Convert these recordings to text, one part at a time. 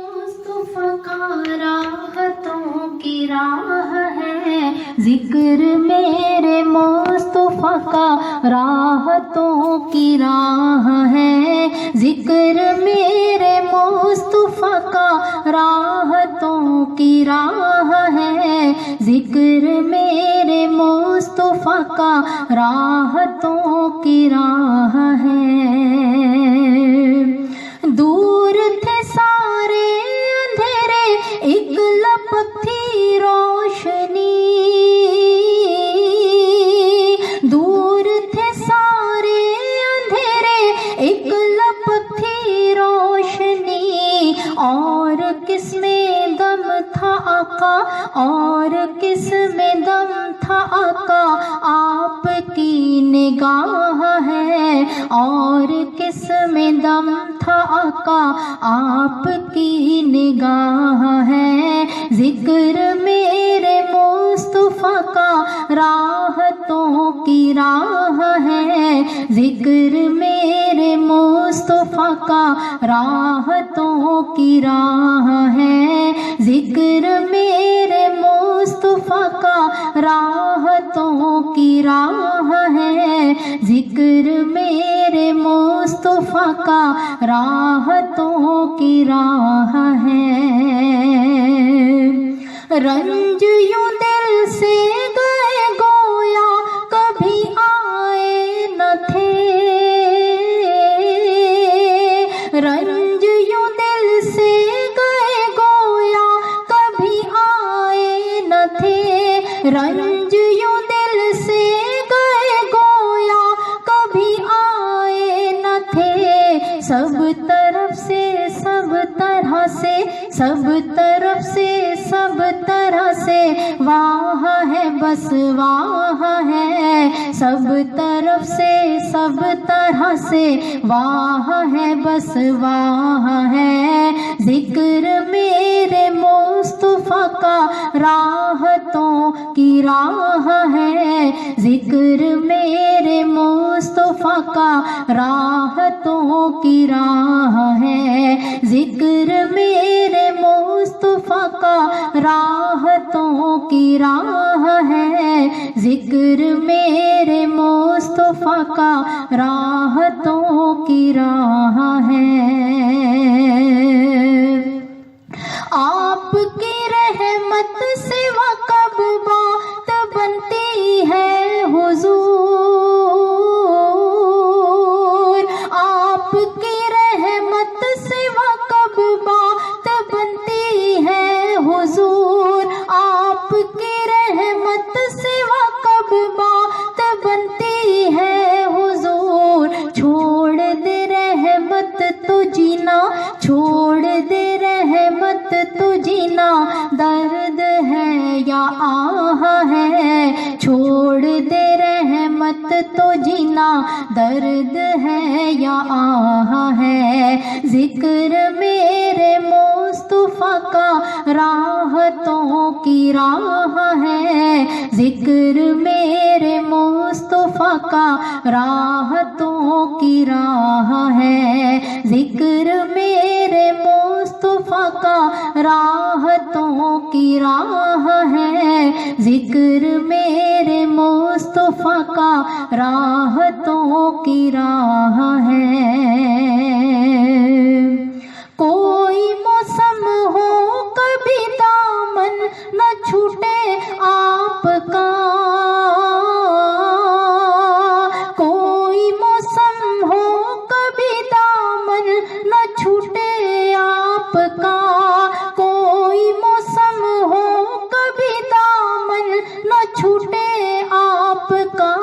मुस्तफा का राहतों की राह है, जिक्र मेरे मुस्तफा का राहतों की राह है, जिक्र मेरे मुस्तफा का राहतों की राह है, जिक्र मेरे मुस्तफा का राहतों की राह है। दूर थे सारे अंधेरे, एक लपक थी रोशनी, दूर थे सारे अंधेरे, एक लपक थी रोशनी, और किस में दम था आका, और किस में दम था आका, आपकी निगाह है, और किस में दम था आका, आपकी निगाह है, जिक्र मेरे मुस्तफा का राहतों की राह है, जिक्र मेरे मुस्तफा का राहतों की राह है, जिक्र मेरे मुस्तफा का राहतों की राह है, जिक्र मेरे मुस्तफा का राहतों की राह है। रंज यूं दिल से गए गोया कभी आए न थे, रंज यूं दिल से गए गोया कभी आए न थे, रंज यूं दिल से गए गोया कभी आए न थे, सब तरफ से सब तरह से, सब तरफ से सब तरह से वाह है, बस वाह है, सब तरफ से सब तरह से वाह है, बस वाह है, जिक्र मेरे मुस्तफा का राहतों की राह है, जिक्र मेरे मुस्तफा का राहतों की राह है, जिक्र मेरे मुस्तफा का राहतों की राह है, जिक्र मेरे मुस्तफा का राहतों की राह है। आपकी रहमत सिवा कब बात बनती है हुजूर, आपकी रहमत सिवा कब बात बनती है हुजूर, आपकी रहमत सिवा कब बात बनती है हुजूर, छोड़ दे रहमत तो जीना, छोड़ दे रहमत तो जीना, दर्द है या आह है, छोड़ दे रहमत तो जीना, दर्द है या आह है, जिक्र मेरे मुस्तफा का राहतों की राह है, जिक्र मेरे मुस्तफा का राहतों की राह है, जिक्र मेरे मुस्तफा का राहतों की राह है, जिक्र मेरे मुस्तफा का राहतों की राह है। कोई मौसम हो कभी दामन न छूटे आपका, कोई मौसम हो कभी दामन न छूटे आपका, कोई मौसम हो कभी दामन न छूटे आपका,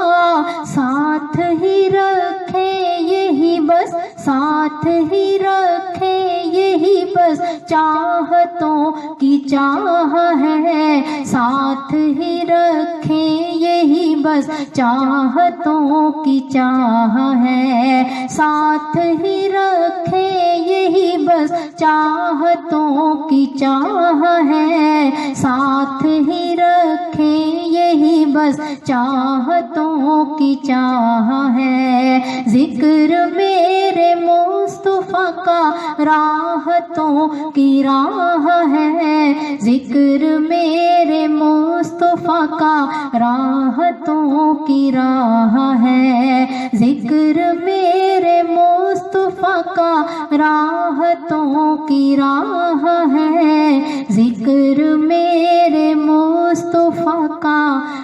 साथ ही रखे यही बस, साथ ही रखे यही बस, चाहतों की चाह है, साथ ही रखे यही बस, चाहतों की चाह है, साथ ही रखे یہی بس چاہتوں کی چاہ ہے، ساتھ ہی رکھے یہی بس چاہتوں کی چاہ ہے، ذکر میرے مصطفیٰ کا راحتوں کی راہ ہے، ذکر میرے مصطفیٰ کا راحتوں کی راہ ہے، ذکر میرے مصطفیٰ کا راحتوں کی راہ ہے، ذکر میرے مصطفیٰ کا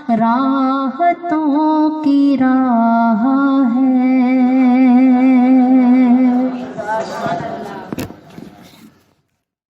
راحتوں کی راہ ہے۔